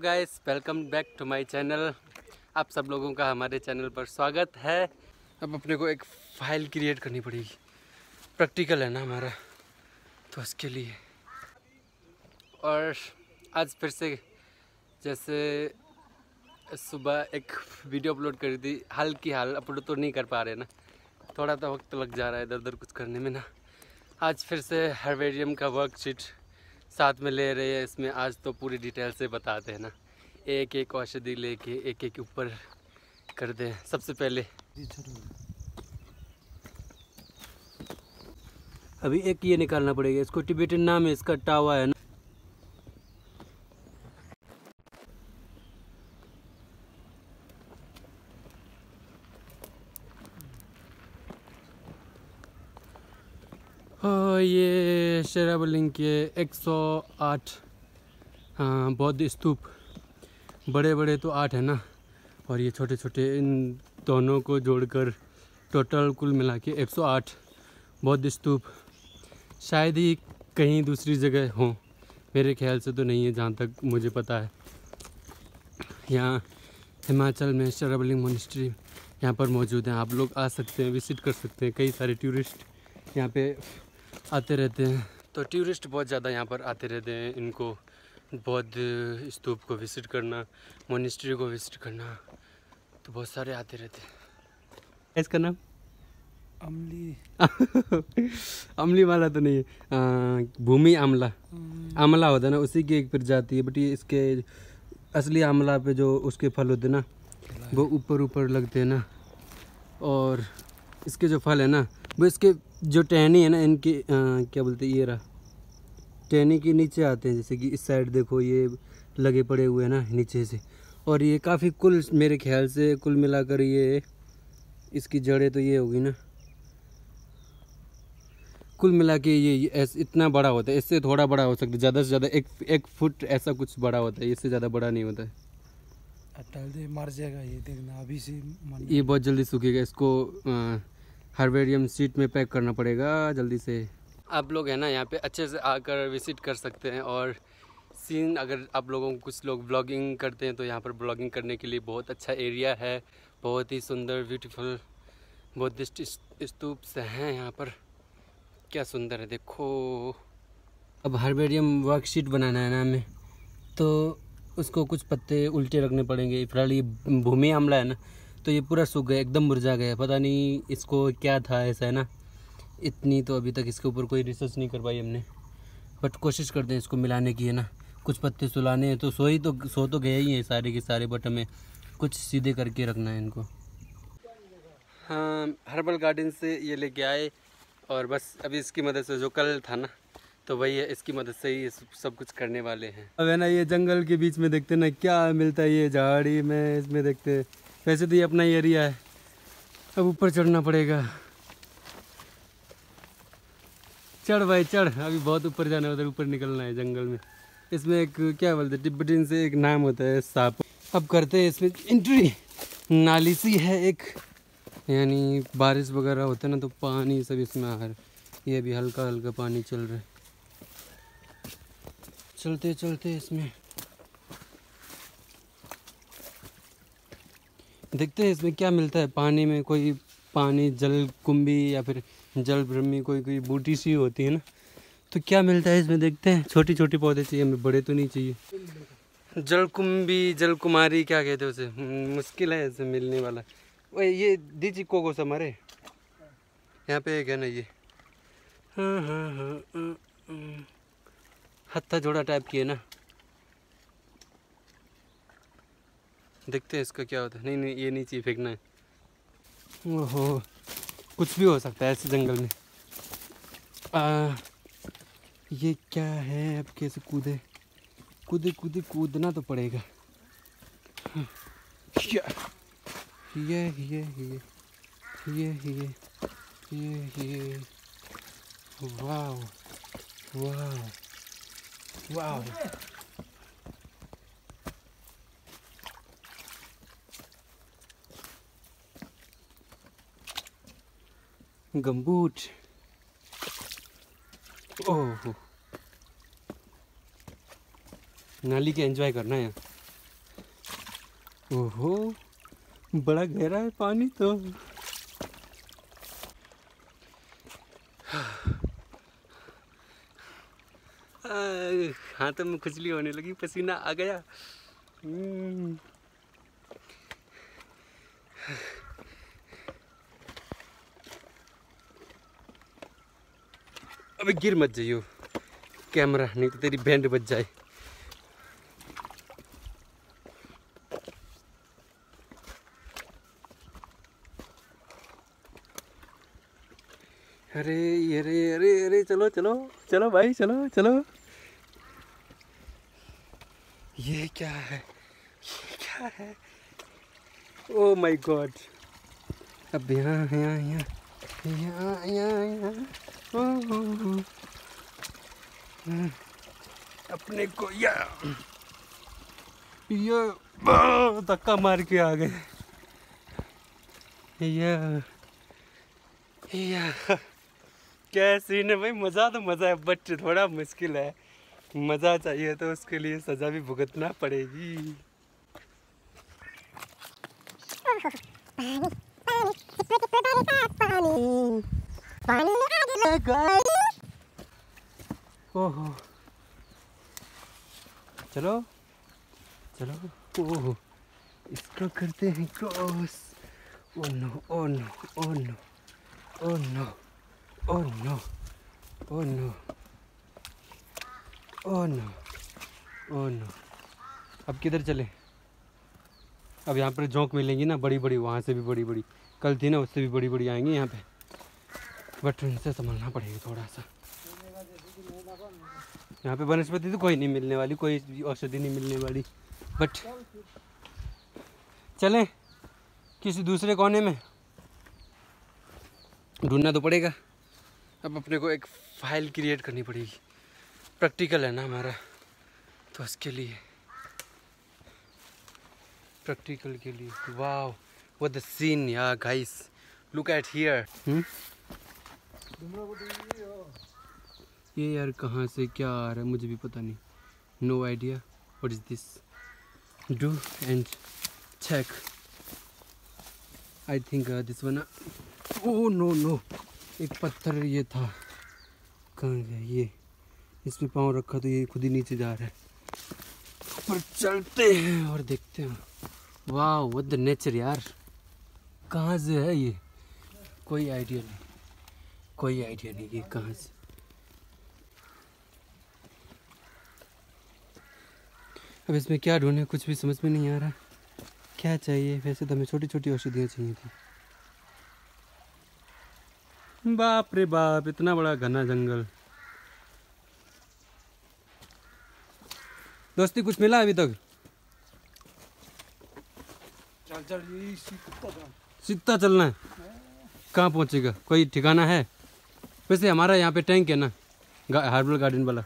Guys, welcome back to my channel. आप सब लोगों का हमारे चैनल पर स्वागत है। अब अपने को एक फाइल क्रिएट करनी पड़ेगी, प्रैक्टिकल है ना हमारा, तो उसके लिए। और आज फिर से जैसे सुबह एक वीडियो अपलोड करी थी, हाल अपलोड तो नहीं कर पा रहे ना, थोड़ा तो वक्त लग जा रहा है इधर उधर कुछ करने में ना। आज फिर से हर्बेरियम का वर्कशीट साथ में ले रहे हैं। इसमें आज तो पूरी डिटेल से बताते हैं ना, एक एक औषधि लेके एक एक ऊपर कर दें। सबसे पहले अभी एक ये निकालना पड़ेगा, इसको टिबेटन नाम है इसका, टावा है ना। ये शेरावलिंग के 108 बौद्ध स्तूप, बड़े बड़े तो 8 है ना, और ये छोटे छोटे, इन दोनों को जोड़कर टोटल कुल मिला के 108 बौद्ध स्तूप। शायद ही कहीं दूसरी जगह हो, मेरे ख्याल से तो नहीं है जहाँ तक मुझे पता है। यहाँ हिमाचल में शेरावलिंग मोनेस्ट्री यहाँ पर मौजूद है। आप लोग आ सकते हैं, विजिट कर सकते हैं। कई सारे टूरिस्ट यहाँ पे आते रहते हैं, तो टूरिस्ट बहुत ज़्यादा यहाँ पर आते रहते हैं। इनको बौद्ध स्तूप को विजिट करना, मोनेस्ट्री को विजिट करना, तो बहुत सारे आते रहते हैं। इसका नाम अमली अमली वाला तो नहीं है, भूमि आमला। आमला होता है ना, उसी की एक प्रजाति है। बट ये इसके असली आमला पे जो उसके फल होते हैं ना, वो ऊपर ऊपर लगते हैं ना। और इसके जो फल है ना, वो इसके जो टहनी है ना, इनकी क्या बोलते हैं, ये रहा टहनी के नीचे आते हैं। जैसे कि इस साइड देखो, ये लगे पड़े हुए हैं ना नीचे से। और ये काफ़ी कुल, मेरे ख्याल से कुल मिलाकर ये इसकी जड़ें तो ये होगी ना, कुल मिला के ये ऐसे इतना बड़ा होता है। इससे थोड़ा बड़ा हो सकता है, ज़्यादा से ज़्यादा एक फुट ऐसा कुछ बड़ा होता है। इससे ज़्यादा बड़ा नहीं होता है। मर जाएगा ये, देखना अभी से ये बहुत जल्दी सूखेगा। इसको हर्बेरियम शीट में पैक करना पड़ेगा जल्दी से। आप लोग है ना यहाँ पे अच्छे से आकर विजिट कर सकते हैं। और सीन, अगर आप लोगों को, कुछ लोग ब्लॉगिंग करते हैं तो यहाँ पर ब्लॉगिंग करने के लिए बहुत अच्छा एरिया है। बहुत ही सुंदर ब्यूटीफुल बुद्धिस्ट स्तूप्स हैं यहाँ पर, क्या सुंदर है देखो। अब हर्बेरियम वर्कशीट बनाना है ना हमें, तो उसको कुछ पत्ते उल्टे रखने पड़ेंगे। फिलहाल ये भूमि आमला है ना, तो ये पूरा सूख गया, एकदम मुरझा गया। पता नहीं इसको क्या था ऐसा है ना, इतनी तो अभी तक इसके ऊपर कोई रिसर्च नहीं करवाई हमने। बट कोशिश करते हैं इसको मिलाने की है ना। कुछ पत्ते सुलाने हैं, तो सो तो गए ही हैं सारे के सारे, बट हमें कुछ सीधे करके रखना है इनको। हाँ, हर्बल गार्डन से ये लेके आए, और बस अभी इसकी मदद से, जो कल था ना, तो वही है, इसकी मदद से ही सब कुछ करने वाले हैं। अब है ना, ये जंगल के बीच में देखते ना क्या मिलता है, ये झाड़ी में, इसमें देखते। वैसे तो ये अपना ही एरिया है, अब ऊपर चढ़ना पड़ेगा। चढ़ भाई चढ़, अभी बहुत ऊपर जाना है, उधर ऊपर निकलना है जंगल में। इसमें एक क्या बोलते हैं, तिब्बतिन से एक नाम होता है, सांप। अब करते हैं इसमें एंट्री। नाली सी है एक, यानी बारिश वगैरह होता है ना, तो पानी सब इसमें आ रहा है। ये भी हल्का हल्का पानी चल रहा है। चलते चलते इसमें देखते हैं इसमें क्या मिलता है। पानी में कोई पानी जल कुंभी या फिर जल ब्रह्मी, कोई बूटी सी होती है ना, तो क्या मिलता है इसमें देखते हैं। छोटी छोटी पौधे चाहिए हमें, बड़े तो नहीं चाहिए। जल कुंभी, जल कुमारी क्या कहते हैं उसे, मुश्किल है ऐसे मिलने वाला। वही ये दीजिए कोको हमारे यहाँ पे एक है ना, ये हाँ, हत्था जोड़ा टाइप की है ना। देखते हैं इसका क्या होता है। नहीं, ये नहीं चाहिए, फेंकना है। ओहो, कुछ भी हो सकता है ऐसे जंगल में। ये क्या है, अब कैसे कूदना तो पड़ेगा। ये वाव वाव वाव। गम्बूट, ओह, नाली के एंजॉय करना है। ओहो, बड़ा गहरा है पानी तो। हाथों में खुजली होने लगी, पसीना आ गया। अबे गिर मत जाइयो कैमरा, नहीं तो तेरी बैंड बज जाए। अरे अरे अरे अरे, चलो चलो चलो भाई, चलो चलो। ये क्या है, ये क्या है? Oh my God. अब यहाँ यहाँ यहाँ यहाँ यहाँ यहाँ अपने को या धक्का मार के आ गए। या क्या सीन है भाई। मज़ा तो मज़ा है, बट थोड़ा मुश्किल है। मज़ा चाहिए तो उसके लिए सज़ा भी भुगतना पड़ेगी। ओहो, चलो चलो। ओहो, इसको करते हैं cross. Oh no oh no oh no oh no oh no oh no oh no oh no. अब किधर चले? अब यहाँ पर जोंक मिलेंगी ना बड़ी बड़ी, वहाँ से भी बड़ी बड़ी। कल थी ना, उससे भी बड़ी बड़ी आएंगी यहाँ पे, बट उनसे संभलना पड़ेगा थोड़ा सा। यहाँ पे वनस्पति तो कोई नहीं मिलने वाली, कोई औषधि नहीं मिलने वाली, बट चलें किसी दूसरे कोने में ढूंढना तो पड़ेगा। अब अपने को एक फाइल क्रिएट करनी पड़ेगी। प्रैक्टिकल है ना हमारा, तो उसके लिए प्रैक्टिकल के लिए। वाओ व्हाट द सीन यार गाइस, लुक एट हियर। ये यार कहाँ से क्या आ रहा है मुझे भी पता नहीं। No idea what is this. Do and check. I think this one. Oh no no, एक पत्थर ये था। कहाँ गया ये? इसमें पाँव रखा तो ये खुद ही नीचे जा रहा है। पर चलते हैं और देखते हैं। वाह व्हाट द नेचर यार। कहाँ से है ये? कोई आइडिया नहीं, कोई आइडिया नहीं ये कहाँ से। अब इसमें क्या ढूंढे, कुछ भी समझ में नहीं आ रहा। क्या चाहिए? वैसे तो हमें छोटी छोटी औषधियाँ चाहिए थी। बाप रे बाप, इतना बड़ा घना जंगल। दोस्ती कुछ मिला अभी तक? चल चल, ये सीधा चलना है। कहाँ पहुँचेगा, कोई ठिकाना है? वैसे हमारा यहाँ पे टैंक है ना, हार्बल गार्डन वाला,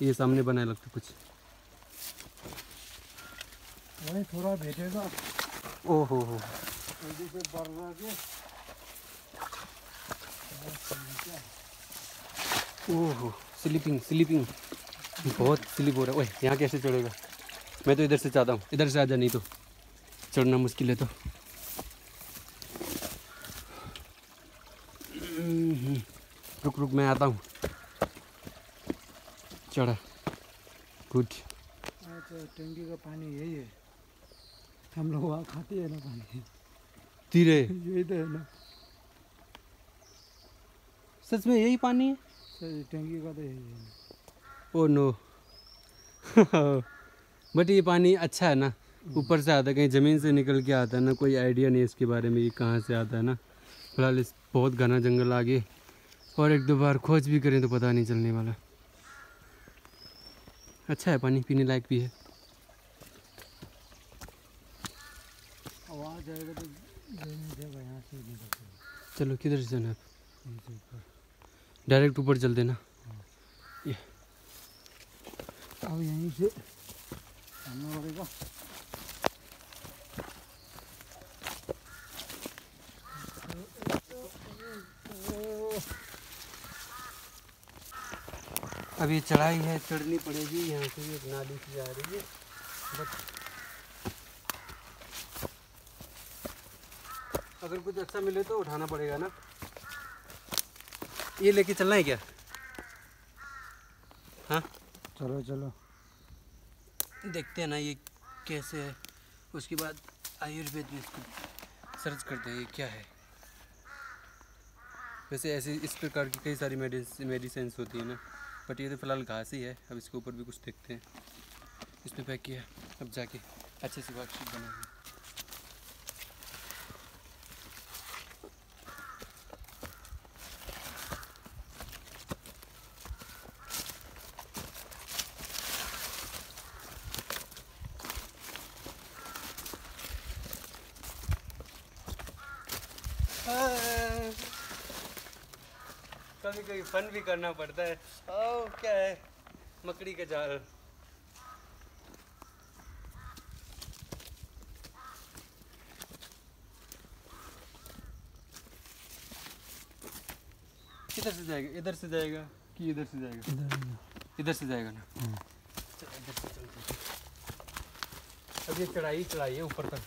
ये सामने बना है लगता कुछ। वही थोड़ा बैठेगा। ओहो हो, जल्दी से बढ़ के। ओहो स्लीपिंग स्लीपिंग, बहुत स्लीप हो रहा है। ओए यहाँ कैसे चढ़ेगा? मैं तो इधर से चाहता हूँ, इधर से आजा, नहीं तो चढ़ना मुश्किल है। तो रुक रुक मैं आता हूँ। चढ़ा, गुड। तो टंकी का पानी यही है, हम लोग वहाँ खाते हैं ना पानी। धीरे, यही तो है ना। सच में यही पानी है? सर टंकी का तो यही है। Oh no. बट ये पानी अच्छा है ना, ऊपर से आता है, कहीं ज़मीन से निकल के आता है ना, कोई आइडिया नहीं इसके बारे में ये कहाँ से आता है ना। फिलहाल इस बहुत घना जंगल आगे, और एक दो बार खोज भी करें तो पता नहीं चलने वाला। अच्छा है पानी, पीने लायक भी है। वहाँ जाएगा तो यहाँ से निकलते हैं। चलो किधर से जाना है? डायरेक्ट ऊपर चल देना। ये अब यहीं से जाना पड़ेगा। अब ये चढ़ाई है, चढ़नी पड़ेगी। यहाँ से एक नाली सी जा रही है, बट अगर कुछ अच्छा मिले तो उठाना पड़ेगा ना। ये लेके चलना है क्या? हाँ चलो चलो देखते हैं ना ये कैसे है। उसके बाद आयुर्वेद में इसको सर्च करते हैं ये क्या है। वैसे ऐसे इस प्रकार की कई सारी मेडिसिन होती है ना, बट ये तो फिलहाल घास ही है। अब इसके ऊपर भी कुछ देखते हैं। इसमें पैक किया, अब जाके अच्छे से वर्कशीट बनाएंगे। कभी कभी फन भी करना पड़ता है। ओ क्या है, मकड़ी का जाल। किधर से जाएगा? इधर से जाएगा कि इधर से जाएगा? इधर से जाएगा ना। चल इधर से चलते हैं। अब ये चढ़ाई है ऊपर तक,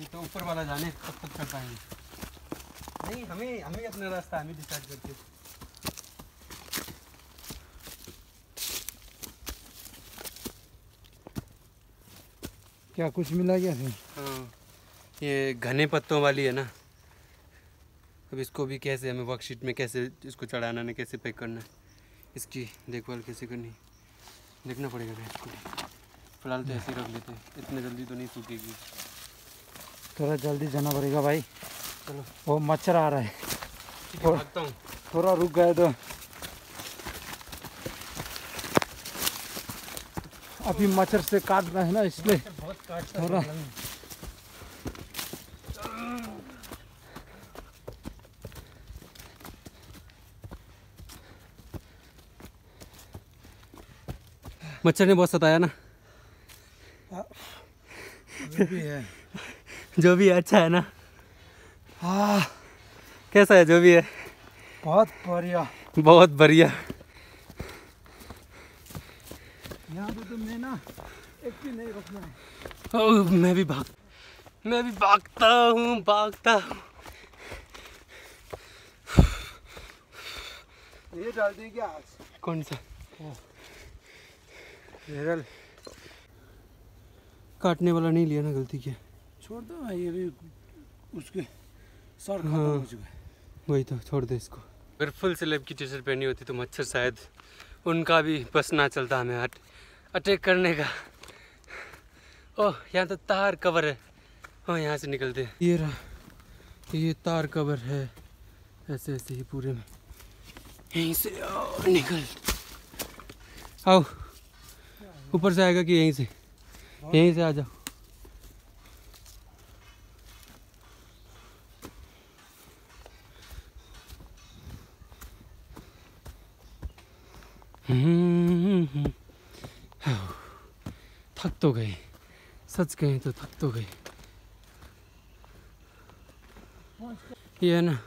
ये तो ऊपर वाला जाने कब तक चढ़ पाएंगे। नहीं, हमें अपना रास्ता हमें डिसाइड करते। क्या कुछ मिला क्या फिर? हाँ, ये घने पत्तों वाली है ना। अब इसको भी कैसे हमें वर्कशीट में कैसे इसको चढ़ाना है, कैसे पैक करना है, इसकी देखभाल कैसे करनी देखना पड़ेगा ना इसको। फिलहाल तो ऐसे ही रख लेते हैं, इतने जल्दी तो नहीं सूखेगी। थोड़ा जल्दी जाना पड़ेगा भाई। चलो, वो मच्छर आ रहा है। भागता हूँ। थोड़ा रुक गए तो अभी मच्छर से काट रहा है ना, इसलिए बहुत काटता थोड़ा मच्छर ने बहुत सताया ना। अभी भी है। जो भी है अच्छा है ना। हाँ कैसा है जो भी है? बहुत बढ़िया। बहुत बढ़िया। यहाँ पे तो मैं ना एक भी नहीं रखना है। ओह, मैं भी भागता हूँ। ये डाल दी क्या आज? कौन सा? केरल काटने वाला नहीं लिया ना, गलती किया। छोड़ दो ना, ये भी उसके सर खत्म हाँ, हो चुका है। वही तो, छोड़ दे इसको। अगर फुल स्लीव की टी शर्ट पहनी होती तो मच्छर शायद उनका भी बस ना चलता हमें अटैक करने का। ओह, यहाँ तो तार कवर है। हाँ, यहाँ से निकलते हैं। ये रहा, ये तार कवर है। ऐसे ऐसे ही पूरे में यहीं से निकल। आओ, ऊपर से आएगा कि यहीं से? यहीं से आ जाओ। थक तो गए, सच कहें तो थक तो गए। ये है ना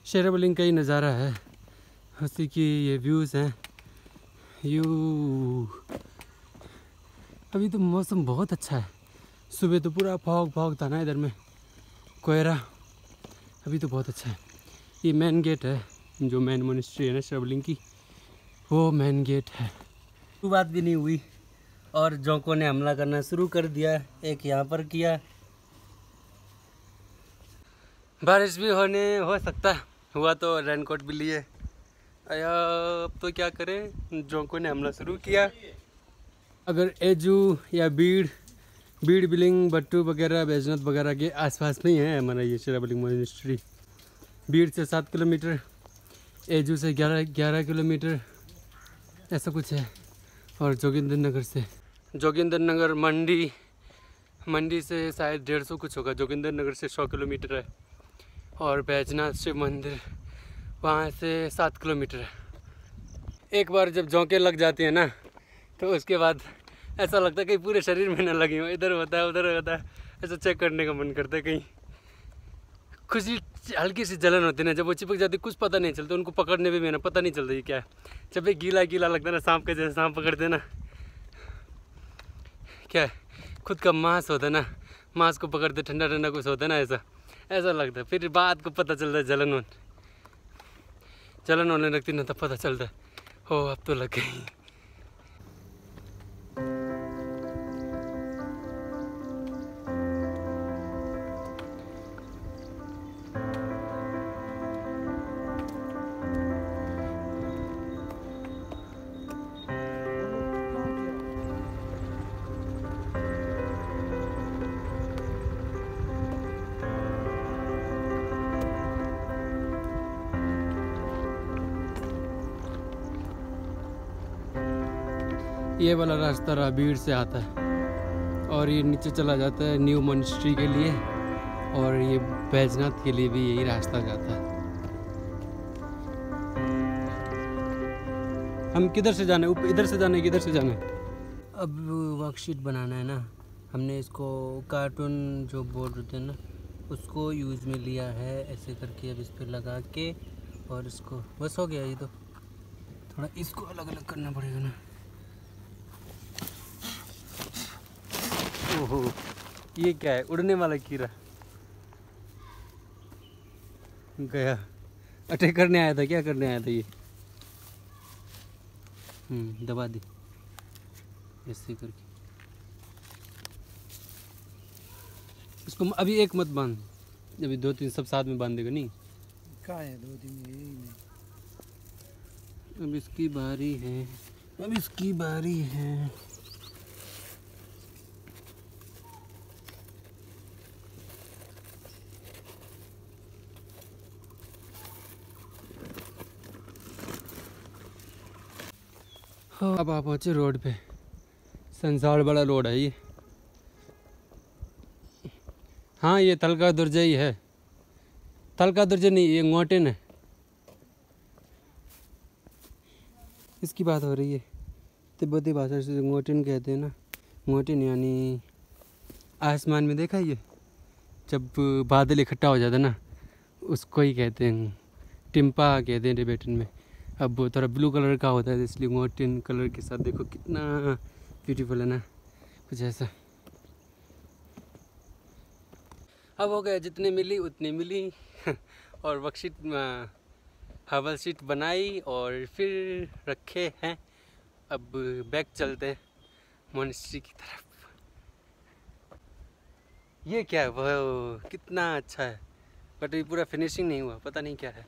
शेरावलिंग का ही नज़ारा है, हंसी की ये व्यूज़ हैं। अभी तो मौसम बहुत अच्छा है। सुबह तो पूरा फॉग था ना इधर में, कोयरा। अभी तो बहुत अच्छा है। ये मेन गेट है, जो मेन मोनेस्ट्री है ना शेरावलिंग की, वो मेन गेट है। कोई बात भी नहीं हुई और जोंको ने हमला करना शुरू कर दिया। एक यहाँ पर किया। बारिश भी हो सकता है, हुआ तो रेनकोट भी लिए। अया अब तो क्या करें, जोंको ने हमला शुरू किया। अगर एजू या बीड़ बिलिंग, बट्टू वगैरह, बैजनाथ वगैरह के आसपास में ही है हमारा ये शेरावलिंग मोनेस्ट्री। बीड़ से 7 किलोमीटर, एजू से 11 किलोमीटर ऐसा कुछ है। और जोगिंदर नगर मंडी से शायद 150 कुछ होगा। जोगिंदर नगर से 100 किलोमीटर है। और बैजनाथ शिव मंदिर वहाँ से 7 किलोमीटर है। एक बार जब जोंके लग जाती है ना, तो उसके बाद ऐसा लगता है कि पूरे शरीर में ना लगी हो। इधर होता है, उधर होता है, ऐसा चेक करने का मन करता है। कहीं खुशी हल्की सी जलन होती है ना, जब वो चिपक जाती कुछ पता नहीं चलता। उनको पकड़ने में भी ना पता नहीं चलता ये क्या है। जब एक गीला लगता है ना, सांप के जैसे सांप पकड़ते ना, क्या है, खुद का मांस होता है ना, मांस को पकड़ते ठंडा कुछ होता है ना, ऐसा लगता है। फिर बात को पता चलता है जलन होने लगती ना, तब पता चलता है हो अब तो लग गई। ये वाला रास्ता राबीड़ से आता है और ये नीचे चला जाता है न्यू मॉनेस्ट्री के लिए, और ये बैजनाथ के लिए भी यही रास्ता जाता है। हम किधर से जाने, इधर से जाने किधर से जाने? अब वर्कशीट बनाना है ना, हमने इसको कार्टून जो बोर्ड होते हैं ना उसको यूज़ में लिया है ऐसे करके। अब इस पर लगा के और इसको बस हो गया। ये तो थोड़ा इसको अलग अलग करना पड़ेगा ना। ओहो, ये क्या है? उड़ने वाला कीड़ा गया। अटैक करने आया था, क्या करने आया था ये? दबा दी ऐसे करके। इसको अभी एक मत बांध, अभी 2-3 सब साथ में बांध देगा। नहीं क्या है 2-3 यही नहीं। अब इसकी बारी है, अब इसकी बारी है। हाँ, अब आप पहुँचे रोड पे। संसार बड़ा रोड है ये। हाँ, ये तलका दुर्जय है। तलका दुर्जय नहीं, ये मोटेन है। इसकी बात हो रही है। तिब्बती भाषा से मोटेन कहते हैं ना। मोटेन यानी आसमान में देखा ये जब बादल इकट्ठा हो जाता है ना, उसको ही कहते हैं टिम्पा कहते हैं टिबेटन में। अब वो थोड़ा ब्लू कलर का होता है इसलिए मोटेन कलर के साथ देखो कितना ब्यूटीफुल है ना, कुछ ऐसा। अब हो गया, जितने मिली उतनी मिली और वर्कशीट हवल शीट बनाई और फिर रखे हैं। अब बैक चलते हैं मोनेस्ट्री की तरफ। ये क्या है? वो कितना अच्छा है, बट ये पूरा फिनिशिंग नहीं हुआ, पता नहीं क्या है।